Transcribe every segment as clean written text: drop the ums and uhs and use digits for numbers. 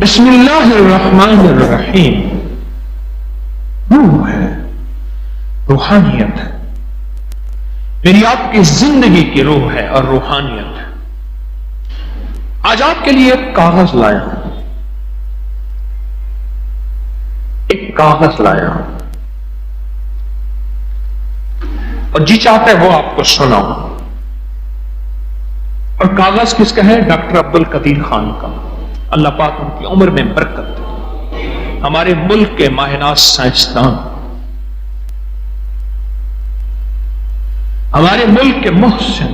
بسم اللہ الرحمن الرحیم. روح ہے، روحانیت ہے، میری آپ کی زندگی کی روح ہے اور روحانیت ہے. آج آپ کے لیے ایک کاغذ لایا ہوں، ایک کاغذ لایا ہوں، اور جی چاہتا ہے وہ آپ کو سناؤں. اور کاغذ کس کا ہے؟ ڈاکٹر عبد القدیر خان کا. اللہ پاک ان کی عمر میں برکت دے. ہمارے ملک کے ماہر ناز سائنسدان، ہمارے ملک کے محسن.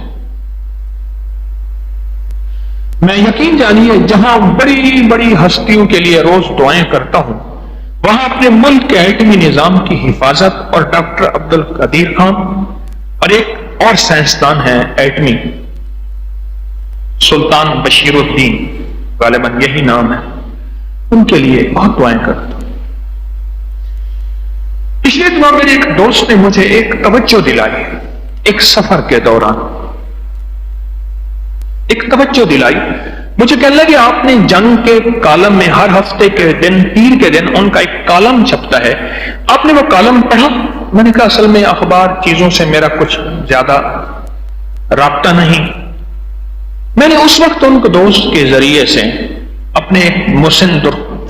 میں یقین جانیے جہاں بڑی بڑی ہستیوں کے لیے روز دعائیں کرتا ہوں، وہاں اپنے ملک کے ایٹمی نظام کی حفاظت اور ڈاکٹر عبد القدیر خان اور ایک اور سائنسدان ہیں ایٹمی، سلطان بشیر الدین، غالباً یہی نام ہے، ان کے لیے بہت دعائیں کرتا ہوں. پچھلے دنوں میرے ایک دوست نے مجھے ایک توجہ دلائی، ایک سفر کے دوران ایک توجہ دلائی. مجھے کہنے لگے آپ نے جنگ کے کالم میں ہر ہفتے کے دن، پیر کے دن ان کا ایک کالم چھپتا ہے، آپ نے وہ کالم پڑھا؟ میں نے کہا اصل میں اخبار چیزوں سے میرا کچھ زیادہ رابطہ نہیں. میں نے اس وقت ان کو دوست کے ذریعے سے اپنے مسن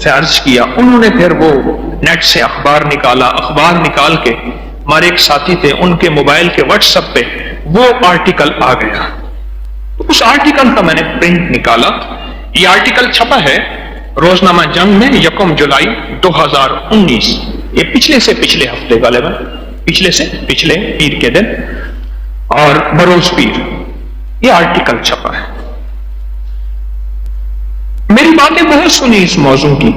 سے عرض کیا. انہوں نے پھر وہ نیٹ سے اخبار نکالا، اخبار نکال کے ہمارے ایک ساتھی تھے، ان کے موبائل کے واٹس ایپ پہ وہ آرٹیکل آ گیا. اس آرٹیکل کا میں نے پرنٹ نکالا. یہ آرٹیکل چھپا ہے روزنامہ جنگ میں 1 جولائی 2019. یہ پچھلے سے پچھلے ہفتے، غالباً پچھلے سے پچھلے پیر کے دن اور بروز پیر یہ آرٹیکل چھپا ہے. میری باتیں بہت سنی اس موضوع کی.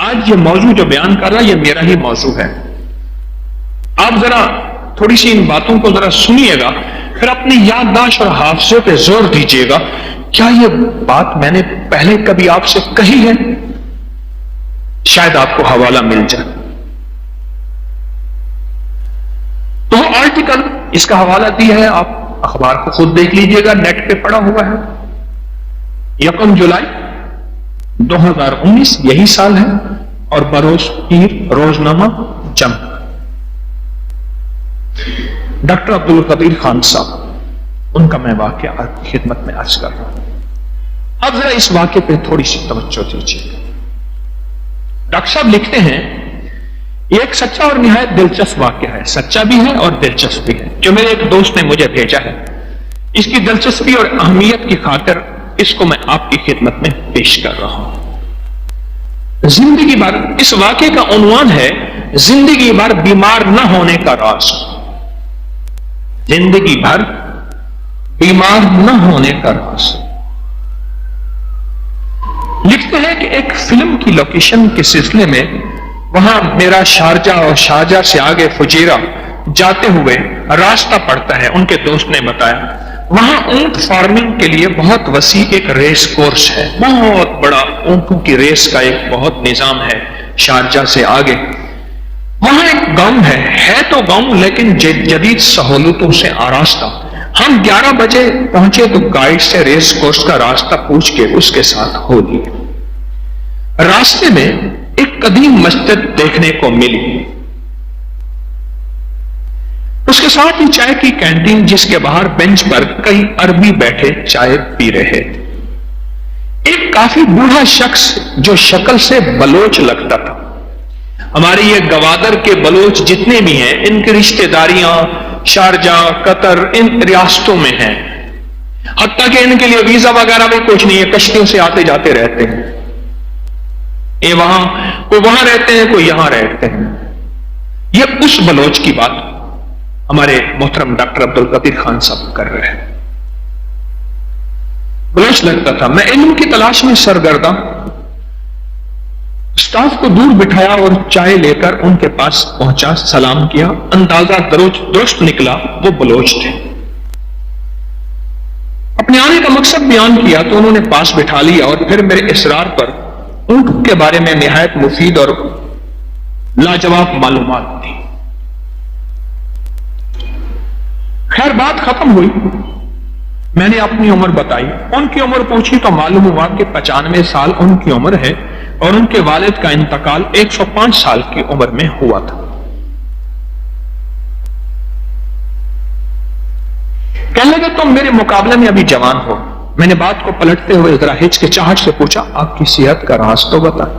آج یہ موضوع جو بیان کر رہا ہے یہ میرا ہی موضوع ہے. آپ ذرا تھوڑی سی ان باتوں کو ذرا سنیے گا، پھر اپنی یادداشت اور حافظے پہ زور دیجیے گا. کیا یہ بات میں نے پہلے کبھی آپ سے کہی ہے؟ شاید آپ کو حوالہ مل جائے. تو وہ آرٹیکل، اس کا حوالہ دیا ہے، آپ اخبار کو خود دیکھ لیجیے گا، نیٹ پہ پڑا ہوا ہے. 1 جولائی 2019 یہی سال ہے، اور بروز پیر روزنامہ جنگ. ڈاکٹر عبد القدیر خان صاحب، ان کا میں واقعہ آپ کی خدمت میں عرض کر رہا ہوں. اب ذرا اس واقعے پہ تھوڑی سی توجہ دیجیے. ڈاکٹر صاحب لکھتے ہیں یہ ایک سچا اور نہایت دلچسپ واقعہ ہے. سچا بھی ہے اور دلچسپ بھی ہے، جو میرے ایک دوست نے مجھے بھیجا ہے. اس کی دلچسپی اور اہمیت کی خاطر اس کو میں آپ کی خدمت میں پیش کر رہا ہوں. زندگی بھر، اس واقعے کا عنوان ہے زندگی بھر بیمار نہ ہونے کا راز. زندگی بھر بیمار نہ ہونے کا راز. لکھتے ہیں کہ ایک فلم کی لوکیشن کے سلسلے میں وہاں میرا شارجہ اور شارجہ سے آگے فجیرہ جاتے ہوئے راستہ پڑتا ہے. ان کے دوست نے بتایا وہاں اونٹ فارمنگ کے لیے بہت وسیع ایک ریس کورس ہے، بہت بڑا اونٹوں کی ریس کا ایک بہت نظام ہے. شارجہ سے آگے وہاں ایک گاؤں ہے تو گاؤں لیکن جدید سہولتوں سے آراستہ. ہم 11 بجے پہنچے تو گائیڈ سے ریس کورس کا راستہ پوچھ کے اس کے ساتھ ہو لیے. راستے میں ایک قدیم مسجد دیکھنے کو ملی، اس کے ساتھ ہی چائے کی کینٹین جس کے باہر بینچ پر کئی عربی بیٹھے چائے پی رہے تھے. ایک کافی بوڑھا شخص جو شکل سے بلوچ لگتا تھا. ہمارے یہ گوادر کے بلوچ جتنے بھی ہیں ان کی رشتہ داریاں شارجہ، قطر، ان ریاستوں میں ہیں، حتیٰ کہ ان کے لیے ویزا وغیرہ بھی کچھ نہیں ہے، کشتیوں سے آتے جاتے رہتے ہیں. یہ وہاں کوئی وہاں رہتے ہیں، کوئی یہاں رہتے ہیں. یہ اس بلوچ کی بات ہمارے محترم ڈاکٹر عبد القدیر خان صاحب کر رہے ہیں. بلوچ لگتا تھا. میں علم کی تلاش میں سرگرداں اسٹاف کو دور بٹھایا اور چائے لے کر ان کے پاس پہنچا، سلام کیا. اندازہ درست نکلا وہ بلوچ تھے. اپنے آنے کا مقصد بیان کیا تو انہوں نے پاس بٹھا لیا اور پھر میرے اصرار پر اونٹ کے بارے میں نہایت مفید اور لاجواب معلومات دی. خیر بات ختم ہوئی. میں نے اپنی عمر بتائی، ان کی عمر پوچھی تو معلوم ہوا کہ 95 سال ان کی عمر ہے اور ان کے والد کا انتقال 105 سال کی عمر میں ہوا تھا۔ کہنے لگے تم میرے مقابلے میں ابھی جوان ہو۔ میں نے بات کو پلٹتے ہوئے ذرا ہچکچاہٹ سے پوچھا آپ کی صحت کا راز تو بتائیں۔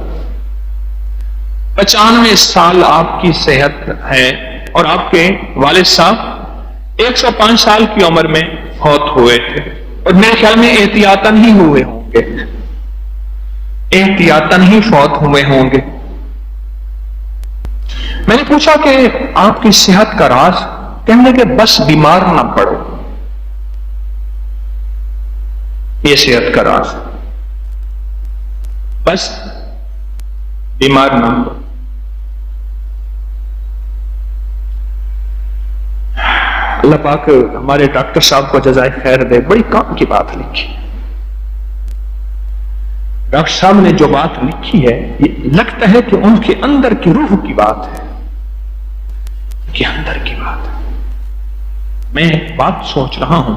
95 سال آپ کی صحت ہے اور آپ کے والد صاحب 105 سال کی عمر میں فوت ہوئے تھے، اور میرے خیال میں احتیاطاً ہی ہوئے ہوں گے، احتیاطاً ہی فوت ہوئے ہوں گے۔ میں نے پوچھا کہ آپ کی صحت کا راز؟ کہنے لگے بس بیمار نہ پڑو، یہ صحت کا راز، بس بیمار نہ پڑو۔ اللہ پاک ہمارے ڈاکٹر صاحب کو جزائے خیر دے، بڑی کام کی بات لکھی۔ ڈاکٹر صاحب نے جو بات لکھی ہے یہ لگتا ہے کہ ان کے اندر کی روح کی بات ہے، کہ اندر کی بات ہے۔ میں ایک بات سوچ رہا ہوں،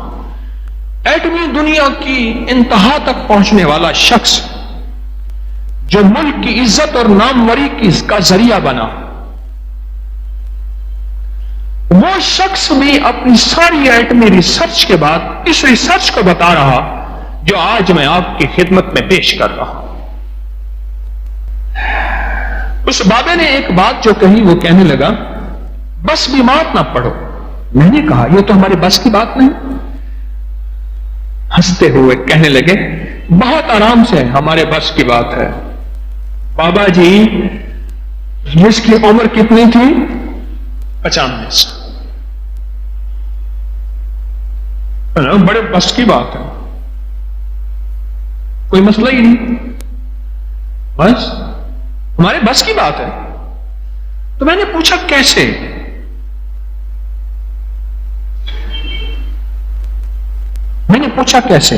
ایٹمی دنیا کی انتہا تک پہنچنے والا شخص جو ملک کی عزت اور ناموری کا ذریعہ بنا، وہ شخص بھی اپنی ساری ایٹمی ریسرچ کے بعد اس ریسرچ کو بتا رہا جو آج میں آپ کی خدمت میں پیش کر رہا ہوں۔ اس بابے نے ایک بات جو کہی، وہ کہنے لگا بس بیمار نہ پڑو۔ میں نے کہا یہ تو ہمارے بس کی بات نہیں۔ ہنستے ہوئے کہنے لگے بہت آرام سے ہمارے بس کی بات ہے بابا جی۔ جس کی عمر کتنی تھی؟ 95 سال۔ بڑے بس کی بات ہے، کوئی مسئلہ ہی نہیں، بس ہمارے بس کی بات ہے۔ تو میں نے پوچھا کیسے؟ میں نے پوچھا کیسے؟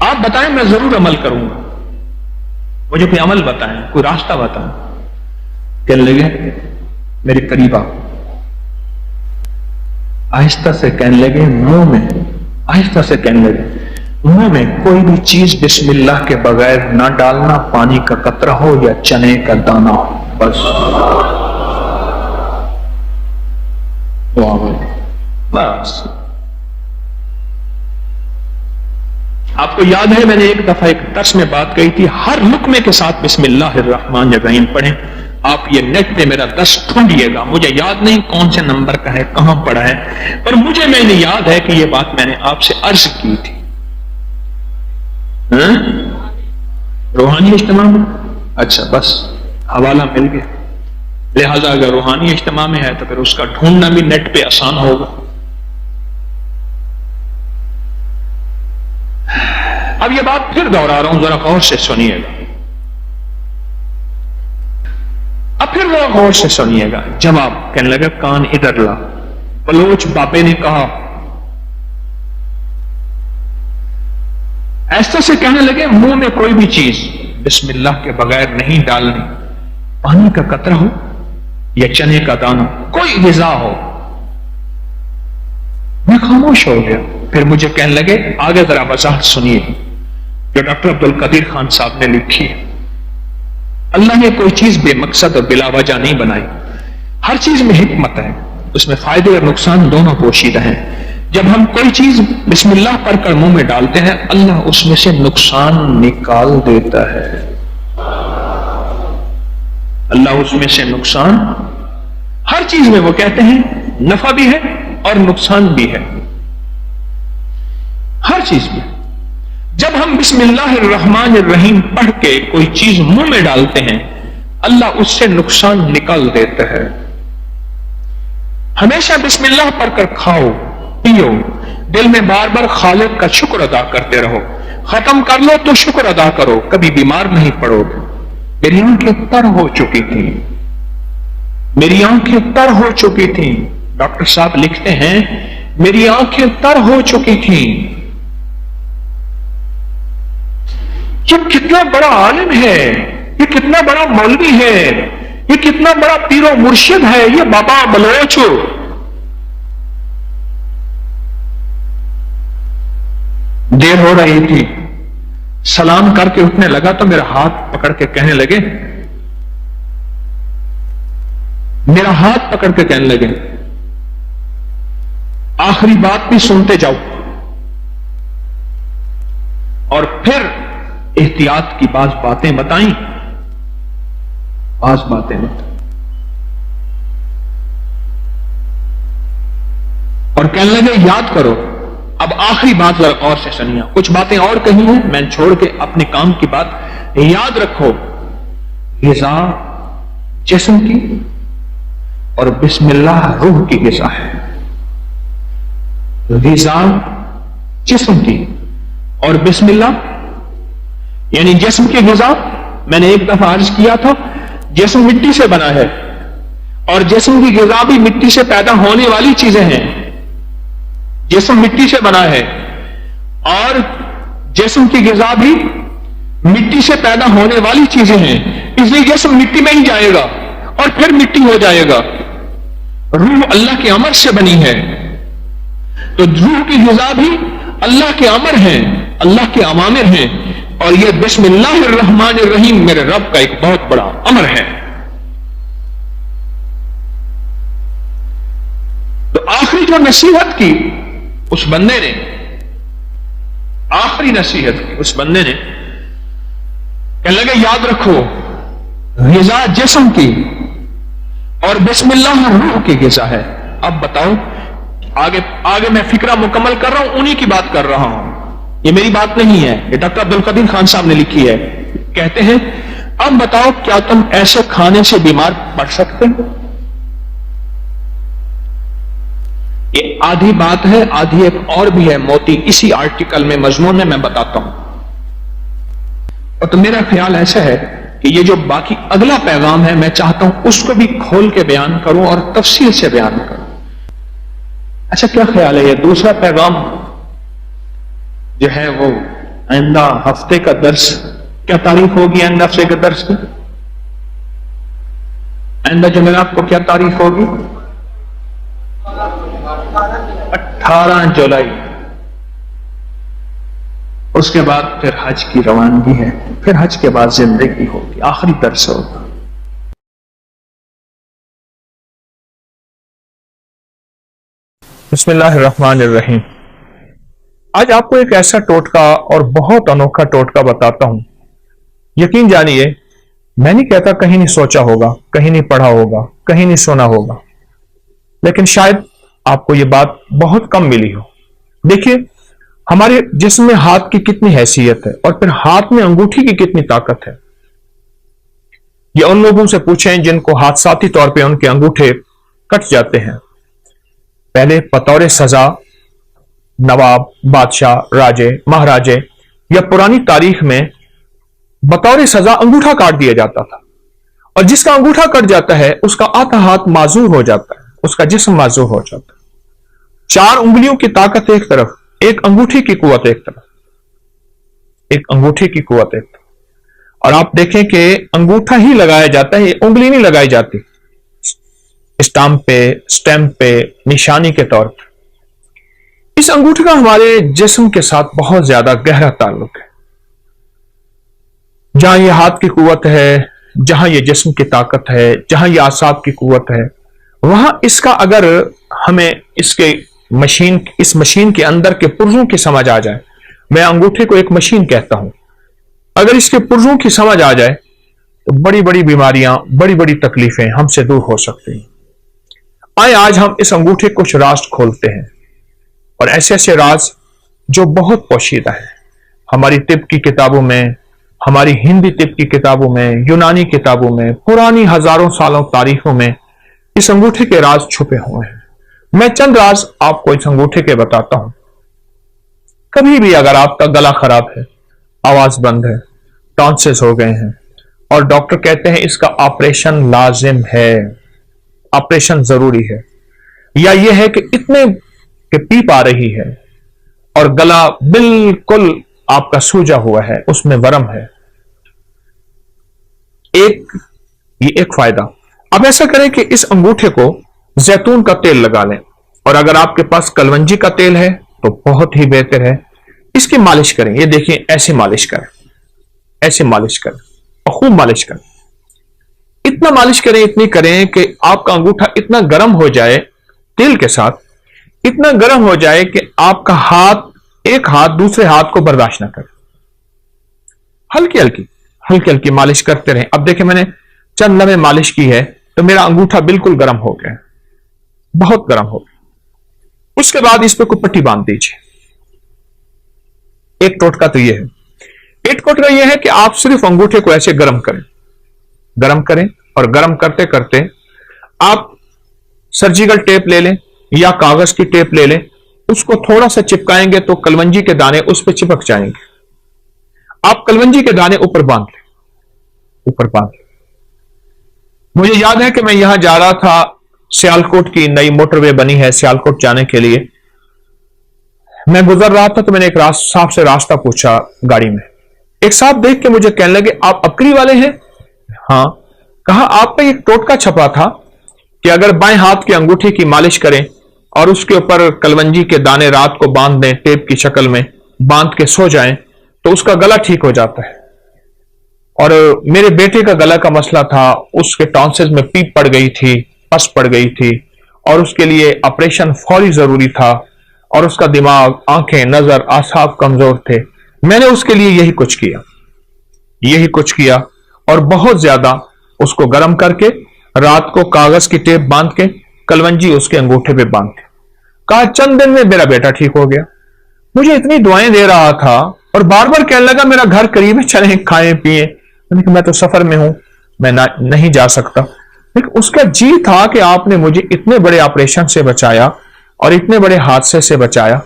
آپ بتائیں، میں ضرور عمل کروں گا، مجھے کوئی عمل بتائیں، کوئی راستہ بتائیں۔ کہنے لگے میرے قریب آؤ۔ آہستہ سے کہنے لگے منہ میں، آہستہ سے کہنے لگے منہ میں کوئی بھی چیز بسم اللہ کے بغیر نہ ڈالنا، پانی کا قطرہ ہو یا چنے کا دانہ ہو، بس بس۔ آپ کو یاد ہے میں نے ایک دفعہ ایک درس میں بات کہی تھی، ہر لقمے کے ساتھ بسم اللہ الرحمن الرحیم پڑھیں۔ آپ یہ نیٹ پہ میرا درس ڈھونڈیے گا، مجھے یاد نہیں کون سے نمبر کا ہے، کہاں پڑھا ہے، پر مجھے میں نے یاد ہے کہ یہ بات میں نے آپ سے عرض کی تھی۔ روحانی اجتماع میں؟ اچھا بس حوالہ مل گیا، لہذا اگر روحانی اجتماع میں ہے تو پھر اس کا ڈھونڈنا بھی نیٹ پہ آسان ہوگا۔ اب یہ بات پھر دوہرا رہا ہوں، ذرا غور سے سنیے گا، اب پھر ذرا غور سے سنیے گا۔ جواب کہنے لگا کان ادھر لا۔ بلوچ بابے نے کہا، ایسے سے کہنے لگے منہ میں کوئی بھی چیز بسم اللہ کے بغیر نہیں ڈالنی، پانی کا قطرہ ہو یا چنے کا دانہ، کوئی غذا ہو۔ میں خاموش ہو گیا، پھر مجھے کہنے لگے آگے ذرا وضاحت سنیے جو ڈاکٹر عبد القدیر خان صاحب نے لکھی ہے۔ اللہ نے کوئی چیز بے مقصد اور بلا وجہ نہیں بنائی، ہر چیز میں حکمت ہے، اس میں فائدے اور نقصان دونوں پوشیدہ ہیں۔ جب ہم کوئی چیز بسم اللہ پڑھ کر منہ میں ڈالتے ہیں، اللہ اس میں سے نقصان نکال دیتا ہے، اللہ اس میں سے نقصان، ہر چیز میں وہ کہتے ہیں نفع بھی ہے اور نقصان بھی ہے، ہر چیز میں۔ جب ہم بسم اللہ الرحمن الرحیم پڑھ کے کوئی چیز منہ میں ڈالتے ہیں، اللہ اس سے نقصان نکال دیتا ہے۔ ہمیشہ بسم اللہ پڑھ کر کھاؤ پیو، دل میں بار بار خالق کا شکر ادا کرتے رہو، ختم کر لو تو شکر ادا کرو، کبھی بیمار نہیں پڑو گے۔ میری آنکھیں تر ہو چکی تھیں، میری آنکھیں تر ہو چکی تھیں، ڈاکٹر صاحب لکھتے ہیں میری آنکھیں تر ہو چکی تھیں۔ یہ کتنا بڑا عالم ہے، یہ کتنا بڑا مولوی ہے، یہ کتنا بڑا پیر و مرشد ہے، یہ بابا بلوچ دیر ہو رہی تھی، سلام کر کے اٹھنے لگا تو میرا ہاتھ پکڑ کے کہنے لگے، آخری بات بھی سنتے جاؤ اور پھر احتیاط کی بعض باتیں بتائیں، اور کہنے لگے یاد کرو، اب آخری بات ذرا اور سے سنیے، کچھ باتیں اور کہی ہیں میں چھوڑ کے اپنے کام کی بات، یاد رکھو غذا جسم کی اور بسم اللہ روح کی غذا ہے، غذا جسم کی اور بسم اللہ، یعنی جسم کی غذا میں نے ایک دفعہ عرض کیا تھا جسم مٹی سے بنا ہے اور جسم کی غذا بھی مٹی سے پیدا ہونے والی چیزیں ہیں، جسم مٹی سے بنا ہے اور جسم کی غذا بھی مٹی سے پیدا ہونے والی چیزیں ہیں، اس لیے جسم مٹی میں ہی جائے گا اور پھر مٹی ہو جائے گا۔ روح اللہ کے امر سے بنی ہے تو روح کی غذا بھی اللہ کے امر ہیں، اللہ کے اوامر ہیں، اور یہ بسم اللہ الرحمن الرحیم میرے رب کا ایک بہت بڑا امر ہے۔ تو آخری جو نصیحت کی اس بندے نے، کہنے لگے یاد رکھو غذا جسم کی اور بسم اللہ روح کی غذا ہے۔ اب بتاؤ، آگے میں فکرہ مکمل کر رہا ہوں، انہی کی بات کر رہا ہوں، یہ میری بات نہیں ہے، یہ ڈاکٹر عبدالقدیر خان صاحب نے لکھی ہے۔ کہتے ہیں اب بتاؤ کیا تم ایسے کھانے سے بیمار پڑ سکتے ہو؟ یہ آدھی بات ہے، آدھی ایک اور بھی ہے، موتی اسی آرٹیکل میں مضمون میں بتاتا ہوں۔ اور تو میرا خیال ایسا ہے کہ یہ جو باقی اگلا پیغام ہے میں چاہتا ہوں اس کو بھی کھول کے بیان کروں اور تفصیل سے بیان کروں۔ اچھا کیا خیال ہے یہ دوسرا پیغام جو ہے وہ آئندہ ہفتے کا درس، کیا تاریخ ہوگی آئندہ ہفتے کا درس کی؟ آئندہ جمعرات کو کیا تاریخ ہوگی؟ 18 جولائی۔ اس کے بعد پھر حج کی روانگی ہے، پھر حج کے بعد زندگی ہوگی، آخری درس ہوگا۔ بسم اللہ الرحمن الرحیم۔ آج آپ کو ایک ایسا ٹوٹکا اور بہت انوکھا ٹوٹکا بتاتا ہوں۔ یقین جانیے میں نہیں کہتا کہیں نہیں سوچا ہوگا، کہیں نہیں پڑھا ہوگا، کہیں نہیں سنا ہوگا، لیکن شاید آپ کو یہ بات بہت کم ملی ہو۔ دیکھیے ہمارے جسم میں ہاتھ کی کتنی حیثیت ہے اور پھر ہاتھ میں انگوٹھی کی کتنی طاقت ہے۔ یہ ان لوگوں سے پوچھیں جن کو حادثاتی طور پہ ان کے انگوٹھے کٹ جاتے ہیں۔ پہلے بطور سزا نواب، بادشاہ، راجے، مہاراجے یا پرانی تاریخ میں بطور سزا انگوٹھا کاٹ دیا جاتا تھا، اور جس کا انگوٹھا کٹ جاتا ہے اس کا آدھا ہاتھ معذور ہو جاتا ہے، اس کا جسم معذور ہو جاتا ہے۔ 4 انگلیوں کی طاقت ایک طرف، ایک انگوٹھی کی قوت ایک طرف، ایک انگوٹھی کی قوت ایک طرف، اور آپ دیکھیں کہ انگوٹھا ہی لگایا جاتا ہے، انگلی نہیں لگائی جاتی اسٹامپ پہ نشانی کے طور پر۔ اس انگوٹھے کا ہمارے جسم کے ساتھ بہت زیادہ گہرا تعلق ہے۔ جہاں یہ ہاتھ کی قوت ہے، جہاں یہ جسم کی طاقت ہے، جہاں یہ اعصاب کی قوت ہے، وہاں اس کا اگر ہمیں اس مشین کے اندر کے پرزوں کی سمجھ آ جائے، میں انگوٹھے کو ایک مشین کہتا ہوں، اگر اس کے پرزوں کی سمجھ آ جائے تو بڑی بڑی بیماریاں، بڑی بڑی تکلیفیں ہم سے دور ہو سکتی ہیں۔ آئے آج ہم اس انگوٹھے کچھ راز کھولتے ہیں، اور ایسے ایسے راز جو بہت پوشیدہ ہے۔ ہماری طب کی کتابوں میں، ہماری ہندی طب کی کتابوں میں، یونانی کتابوں میں، پرانی ہزاروں سالوں تاریخوں میں اس انگوٹھے کے راز چھپے ہوئے ہیں۔ میں چند راز آپ کو اس انگوٹھے کے بتاتا ہوں۔ کبھی بھی اگر آپ کا گلا خراب ہے، آواز بند ہے، ٹانسلز ہو گئے ہیں اور ڈاکٹر کہتے ہیں اس کا آپریشن لازم ہے، آپریشن ضروری ہے، یا یہ ہے کہ اتنے کہ پیپ آ رہی ہے اور گلا بالکل آپ کا سوجا ہوا ہے، اس میں ورم ہے، یہ ایک فائدہ۔ اب ایسا کریں کہ اس انگوٹھے کو زیتون کا تیل لگا لیں، اور اگر آپ کے پاس کلونجی کا تیل ہے تو بہت ہی بہتر ہے، इसकी मालिश करें। ये देखिए, ऐसे मालिश करें, ऐसे मालिश करें और खूब मालिश करें। इतना मालिश करें, इतनी करें कि आपका अंगूठा इतना गर्म हो जाए तेल के साथ, इतना गर्म हो जाए कि आपका हाथ, एक हाथ दूसरे हाथ को बर्दाश्त ना करे। हल्की हल्की हल्की हल्की मालिश करते रहें। अब देखिए, मैंने चंद लम्हे मालिश की है तो मेरा अंगूठा बिल्कुल गर्म हो गया, बहुत गर्म हो गया। उसके बाद इस पर कोई पट्टी बांध दीजिए। एक टोटका तो यह है। एक टोटका यह है कि आप सिर्फ अंगूठे को ऐसे गर्म करें, गर्म करें, और गर्म करते करते आप सर्जिकल टेप ले लें या कागज की टेप ले लें, उसको थोड़ा सा चिपकाएंगे तो कलवंजी के दाने उस पर चिपक जाएंगे। आप कलवंजी के दाने ऊपर बांध लें, ऊपर बांध लें। मुझे याद है कि मैं यहां जा रहा था, सियालकोट की नई मोटरवे बनी है सियालकोट जाने के लिए। मैं गुजर रहा था तो मैंने एक साहब से रास्ता पूछा गाड़ी में। एक साहब देख के मुझे कहने लगे, आप अबकरी वाले हैं? हाँ। कहा, आप पे एक टोटका छपा था कि अगर बाएं हाथ की अंगूठी की मालिश करें और उसके ऊपर कलवंजी के दाने रात को बांध दें, टेप की शक्ल में बांध के सो जाएं, तो उसका गला ठीक हो जाता है। और मेरे बेटे का गला का मसला था, उसके टॉन्सिल्स में पीप पड़ गई थी, पस पड़ गई थी, और उसके लिए ऑपरेशन फौरी जरूरी था, और उसका दिमाग, आंखें, नजर, आसाब कमजोर थे। मैंने उसके लिए यही कुछ किया, यही कुछ किया, और बहुत ज्यादा उसको गर्म करके रात को कागज की टेप बांध के कलवंजी उसके अंगूठे पे बांध के, कहा चंद दिन में मेरा बेटा ठीक हो गया। मुझे इतनी दुआएं दे रहा था और बार बार कहने लगा मेरा घर करीब है, चलें खाएं पिए। मैं तो सफर में हूं, मैं नहीं जा सकता। लेकिन उसका जी था कि आपने मुझे इतने बड़े ऑपरेशन से बचाया और इतने बड़े हादसे से बचाया,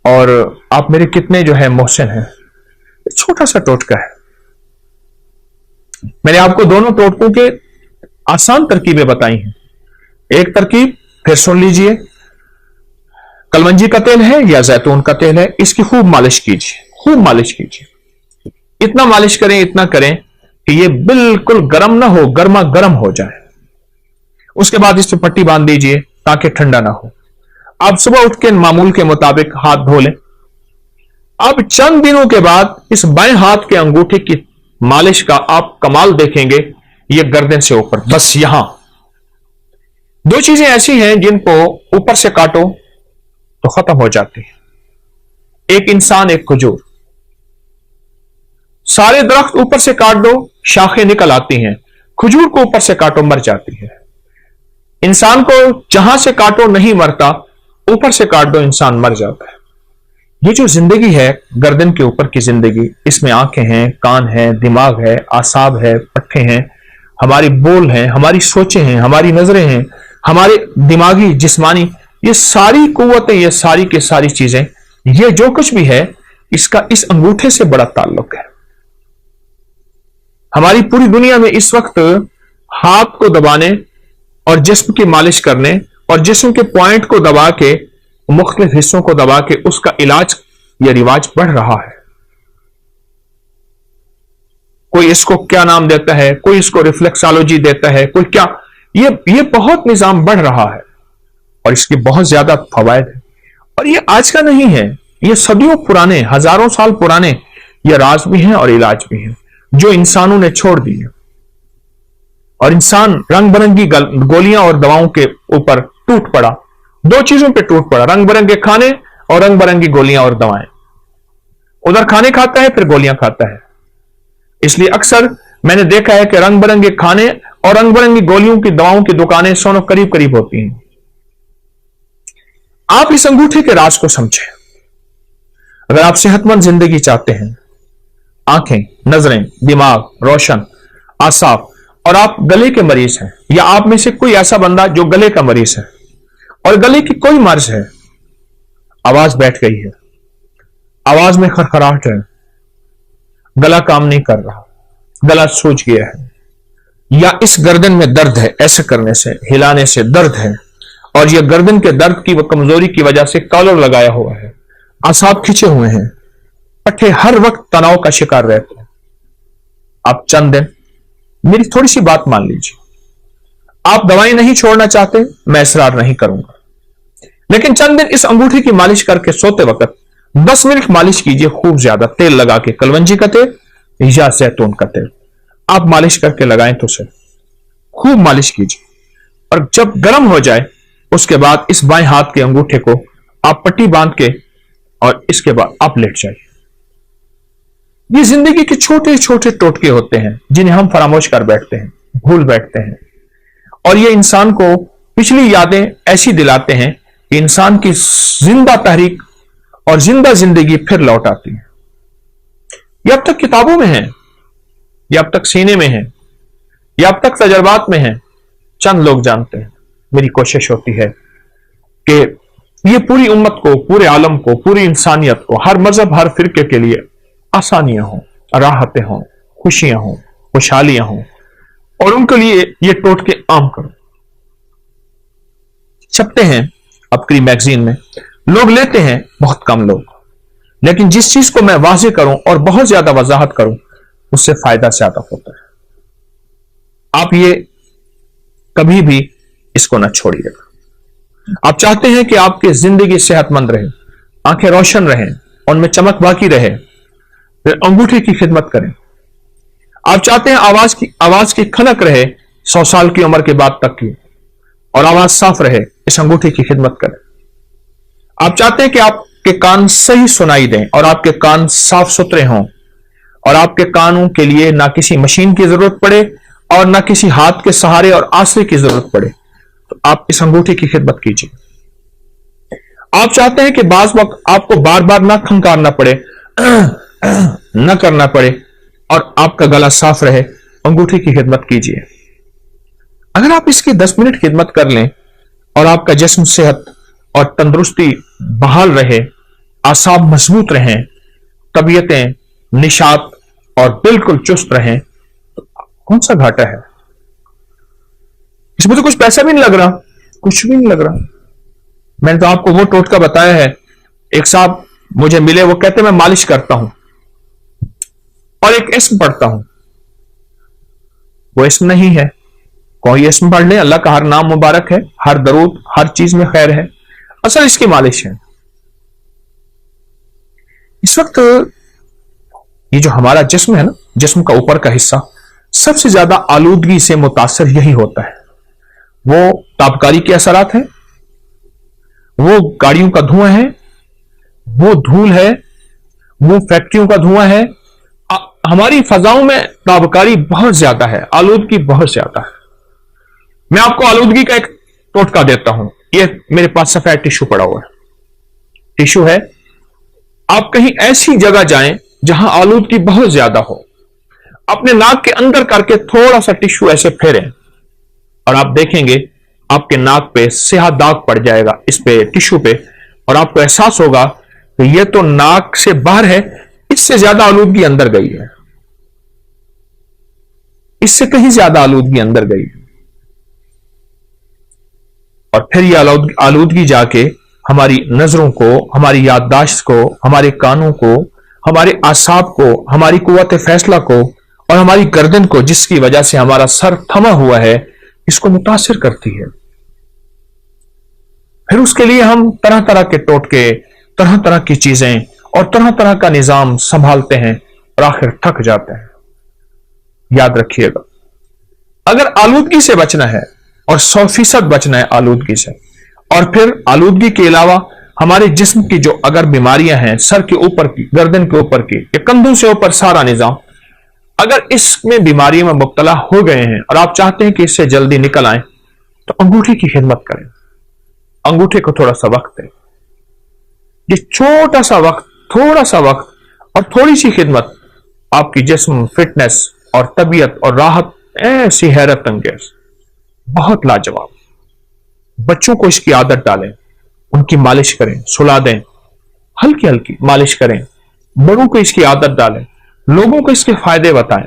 और आप मेरे कितने जो है मोहसिन हैं। छोटा सा टोटका है। मैंने आपको दोनों टोटकों के आसान तरकीबें बताई हैं। एक तरकीब फिर सुन लीजिए, कलवंजी का तेल है या जैतून का तेल है, इसकी खूब मालिश कीजिए, खूब मालिश कीजिए। इतना मालिश करें, इतना करें कि ये बिल्कुल गर्म ना हो, गर्मा गर्म हो जाए। उसके बाद इस पर पट्टी बांध दीजिए ताकि ठंडा ना हो। आप सुबह उठ के मामूल के मुताबिक हाथ धो लें। अब चंद दिनों के बाद इस बाएं हाथ के अंगूठे की मालिश का आप कमाल देखेंगे। ये गर्दन से ऊपर, बस यहां दो चीजें ऐसी हैं जिनको ऊपर से काटो तो खत्म हो जाती है। एक इंसान, एक खजूर। सारे दरख्त ऊपर से काट दो, शाखें निकल आती हैं। खजूर को ऊपर से काटो, मर जाती है। इंसान को जहां से काटो नहीं मरता, ऊपर से काट दो इंसान मर जाता है। ये जो जिंदगी है, गर्दन के ऊपर की जिंदगी, इसमें आंखें हैं, कान हैं, दिमाग है, आसाब है, पट्टे हैं, हमारी बोल हैं, हमारी सोचें हैं, हमारी नजरें हैं, हमारे दिमागी जिस्मानी, ये सारी कुव्वतें, ये सारी की सारी चीजें, ये जो कुछ भी है, इसका इस अंगूठे से बड़ा ताल्लुक है। हमारी पूरी दुनिया में इस वक्त हाथ को दबाने और जिस्म की मालिश करने और जिस्म के पॉइंट को दबा के, मुख्तलिफ हिस्सों को दबा के उसका इलाज या रिवाज बढ़ रहा है। कोई इसको क्या नाम देता है, कोई इसको रिफ्लेक्सोलॉजी देता है, कोई क्या, ये बहुत निजाम बढ़ रहा है और इसके बहुत ज्यादा फवायद है। और ये आज का नहीं है, ये सदियों पुराने, हजारों साल पुराने ये राज भी हैं और इलाज भी हैं जो इंसानों ने छोड़ दिए। और इंसान रंग बिरंगी गोलियां और दवाओं के ऊपर टूट पड़ा। दो चीजों पे टूट पड़ा, रंग बिरंगे खाने और रंग बिरंगी गोलियां और दवाएं। उधर खाने खाता है, फिर गोलियां खाता है। इसलिए अक्सर मैंने देखा है कि रंग बिरंगे खाने और रंग बिरंगी गोलियों की दवाओं की दुकानें सोनो करीब करीब होती हैं। आप इस अंगूठे के राज को समझें। अगर आप सेहतमंद जिंदगी चाहते हैं, आंखें, नजरें, दिमाग रोशन, आसाब, और आप गले के मरीज हैं, या आप में से कोई ऐसा बंदा जो गले का मरीज है और गले की कोई मर्ज है, आवाज बैठ गई है, आवाज में खरखराहट है, गला काम नहीं कर रहा, गला सूज गया है, या इस गर्दन में दर्द है, ऐसे करने से, हिलाने से दर्द है, और यह गर्दन के दर्द की कमजोरी की वजह से कॉलर लगाया हुआ है, आसाब खिंचे हुए हैं, पट्टे हर वक्त तनाव का शिकार रहते हैं। आप चंद दिन मेरी थोड़ी सी बात मान लीजिए। आप दवाई नहीं छोड़ना चाहते, मैं इसरार नहीं करूंगा, लेकिन चंद दिन इस अंगूठी की मालिश करके सोते वक्त 10 मिनट मालिश कीजिए खूब ज्यादा, तेल लगा के, कलवंजी का तेल या जैतून का तेल आप मालिश करके लगाएं तो सर खूब मालिश कीजिए। और जब गर्म हो जाए उसके बाद इस बाएं हाथ के अंगूठे को आप पट्टी बांध के और इसके बाद आप लेट जाइए। ये जिंदगी के छोटे छोटे टोटके होते हैं जिन्हें हम फरामोश कर बैठते हैं, भूल बैठते हैं, और ये इंसान को पिछली यादें ऐसी दिलाते हैं कि इंसान की जिंदा तहरीक और जिंदा जिंदगी फिर लौट आती है। ये अब तक किताबों में है, ये अब तक सीने में है, ये अब तक तजर्बात में है, चंद लोग जानते हैं। मेरी कोशिश होती है कि ये पूरी उम्मत को, पूरे आलम को, पूरी इंसानियत को, हर मजहब हर फिरके के लिए आसानियां हों, राहतें हों, खुशियां हों, खुशहालियां हों, और उनके लिए ये टोटके आम करो। छपते हैं अपनी मैगजीन में, लोग लेते हैं बहुत कम लोग, लेकिन जिस चीज को मैं वाज़ेह करूं और बहुत ज्यादा वजाहत करूं उससे फायदा ज्यादा होता है। आप ये कभी भी इसको ना छोड़िएगा। आप चाहते हैं कि आपकी जिंदगी सेहतमंद रहे, आंखें रोशन रहें, उनमें चमक बाकी रहे, फिर अंगूठे की खिदमत करें। आप चाहते हैं आवाज की खनक रहे 100 साल की उम्र के बाद तक की, और आवाज साफ रहे, इस अंगूठे की खिदमत करें। आप चाहते हैं कि आपके कान सही सुनाई दें और आपके कान साफ सुथरे हों, और आपके कानों के लिए ना किसी मशीन की जरूरत पड़े और ना किसी हाथ के सहारे और आसरे की जरूरत पड़े, तो आप इस अंगूठे की खिदमत कीजिए। आप चाहते हैं कि बाज वक्त आपको बार बार ना खंकारना पड़े, न करना पड़े, और आपका गला साफ रहे, अंगूठे की खिदमत कीजिए। अगर आप इसकी 10 मिनट खिदमत कर लें और आपका जिस्म सेहत और तंदुरुस्ती बहाल रहे, आसाब मजबूत रहें, तबीयतें निशात और बिल्कुल चुस्त रहें, तो कौन सा घाटा है? इसमें तो कुछ पैसा भी नहीं लग रहा, कुछ भी नहीं लग रहा। मैंने तो आपको वो टोटका बताया है। एक साहब मुझे मिले, वो कहते मैं मालिश करता हूं और एक इस्म पढ़ता हूं। वो इस्म नहीं है, कोई इस्म पढ़ ले, अल्लाह का हर नाम मुबारक है, हर दरूद हर चीज में खैर है, असल इसकी मालिश है। इस वक्त ये जो हमारा जिस्म है ना, जिस्म का ऊपर का हिस्सा सबसे ज्यादा आलूदगी से मुतासर यही होता है। वो तापकारी के असरात हैं, वो गाड़ियों का धुआं है, वो धूल है, वो फैक्ट्रियों का धुआं है। हमारी फजाओं में ताबकारी बहुत ज्यादा है, आलूदगी बहुत ज्यादा है। मैं आपको आलूदगी का एक टोटका देता हूं। ये मेरे पास सफेद टिश्यू पड़ा हुआ है, टिश्यू है। आप कहीं ऐसी जगह जाएं जहां आलूदगी बहुत ज्यादा हो, अपने नाक के अंदर करके थोड़ा सा टिश्यू ऐसे फेरें और आप देखेंगे आपके नाक पे स्याह दाग पड़ जाएगा इस पे टिश्यू पे, और आपको एहसास होगा कि ये तो नाक से बाहर है, इससे ज्यादा आलूदगी अंदर गई है, इससे कहीं ज्यादा आलूदगी अंदर गई है। और फिर ये आलूदगी जाके हमारी नजरों को, हमारी याददाश्त को, हमारे कानों को, हमारे आसाब को, हमारी कुव्वत फैसला को और हमारी गर्दन को, जिसकी वजह से हमारा सर थमा हुआ है, इसको मुतासिर करती है। फिर उसके लिए हम तरह तरह के टोटके, तरह तरह की चीजें और तरह तरह का निजाम संभालते हैं और आखिर थक जाते हैं। याद रखिएगा, अगर आलूदगी से बचना है और 100% बचना है आलूदगी से, और फिर आलूदगी के अलावा हमारे जिस्म की जो अगर बीमारियां हैं, सर के ऊपर की, गर्दन के ऊपर की, या कंधों से ऊपर सारा निजाम, अगर इसमें बीमारियों में मुब्तला हो गए हैं और आप चाहते हैं कि इससे जल्दी निकल आए, तो अंगूठे की खिदमत करें। अंगूठे को थोड़ा सा वक्त दें। ये छोटा सा वक्त, थोड़ा सा वक्त और थोड़ी सी खिदमत आपकी जिस्म, फिटनेस और तबीयत और राहत ऐसी हैरत अंगेज, बहुत लाजवाब। बच्चों को इसकी आदत डालें, उनकी मालिश करें, सुला दें, हल्की हल्की मालिश करें। बड़ों को इसकी आदत डालें, लोगों को इसके फायदे बताएं।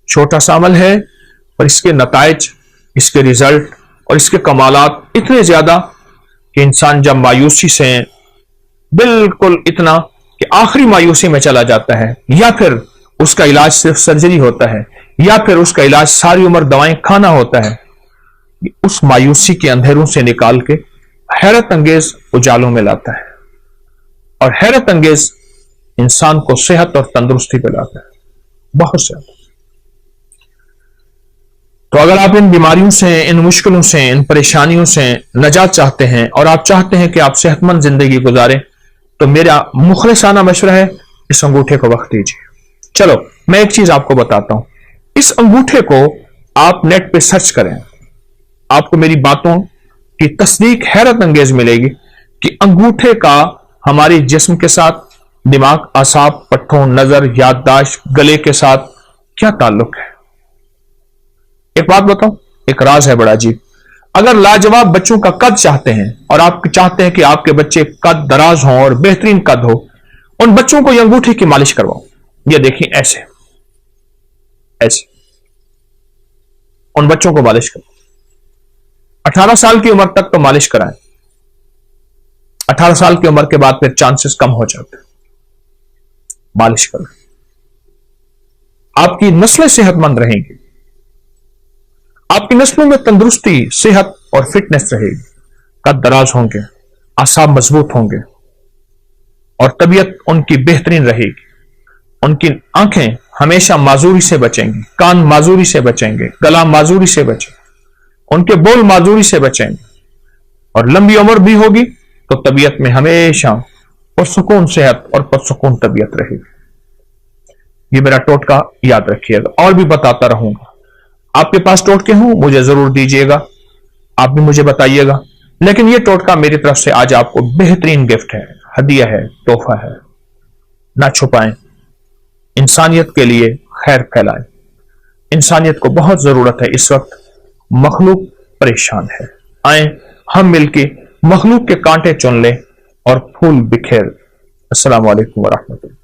छोटा सा अमल है और इसके नताइज, इसके रिजल्ट और इसके कमालात इतने ज्यादा कि इंसान जब मायूसी से, बिल्कुल इतना कि आखिरी मायूसी में चला जाता है, या फिर उसका इलाज सिर्फ सर्जरी होता है, या फिर उसका इलाज सारी उम्र दवाएं खाना होता है, उस मायूसी के अंधेरों से निकाल के हैरत अंगेज उजालों में लाता है। और हैरत अंगेज इंसान को सेहत और तंदुरुस्ती पे लाता है, बहुत ज्यादा। तो अगर आप इन बीमारियों से, इन मुश्किलों से, इन परेशानियों से नजात चाहते हैं और आप चाहते हैं कि आप सेहतमंद जिंदगी गुजारें, तो मेरा मुखलिसाना मशवरा है, इस अंगूठे को वक्त दीजिए। चलो मैं एक चीज आपको बताता हूं, इस अंगूठे को आप नेट पे सर्च करें, आपको मेरी बातों की तस्दीक हैरत अंगेज मिलेगी कि अंगूठे का हमारे जिस्म के साथ, दिमाग, आसाब, पट्ठों, नजर, याददाश्त, गले के साथ क्या ताल्लुक है। एक बात बताऊं, एक राज है बड़ा अजीब। अगर लाजवाब बच्चों का कद चाहते हैं और आप चाहते हैं कि आपके बच्चे कद दराज हों और बेहतरीन कद हो, उन बच्चों को ये अंगूठे की मालिश करवाओ। ये देखिए ऐसे ऐसे उन बच्चों को मालिश करो। 18 साल की उम्र तक तो मालिश कराएं, 18 साल की उम्र के बाद फिर चांसेस कम हो जाते हैं। मालिश करें, आपकी नस्लें सेहतमंद रहेंगी, आपकी नस्लों में तंदुरुस्ती, सेहत और फिटनेस रहेगी, कद दराज होंगे, आसाब मजबूत होंगे और तबीयत उनकी बेहतरीन रहेगी। उनकी आंखें हमेशा माजूरी से बचेंगी, कान माजूरी से बचेंगे, गला माजूरी से बचेंगे, उनके बोल माजूरी से बचेंगे और लंबी उम्र भी होगी तो तबीयत में हमेशा पुरसुकून सेहत और पुरसुकून तबीयत रहेगी। ये मेरा टोटका याद रखिएगा, और भी बताता रहूंगा। आपके पास टोटके हों मुझे जरूर दीजिएगा, आप भी मुझे बताइएगा, लेकिन ये टोटका मेरी तरफ से आज आपको बेहतरीन गिफ्ट है, हदिया है, तोहफा है। ना छुपाएं, इंसानियत के लिए खैर फैलाएं। इंसानियत को बहुत जरूरत है इस वक्त, मखलूक परेशान है। आए हम मिलके मखलूक के कांटे चुन लें और फूल बिखेर। अस्सलाम वालेकुम व रहमतुल्लाह।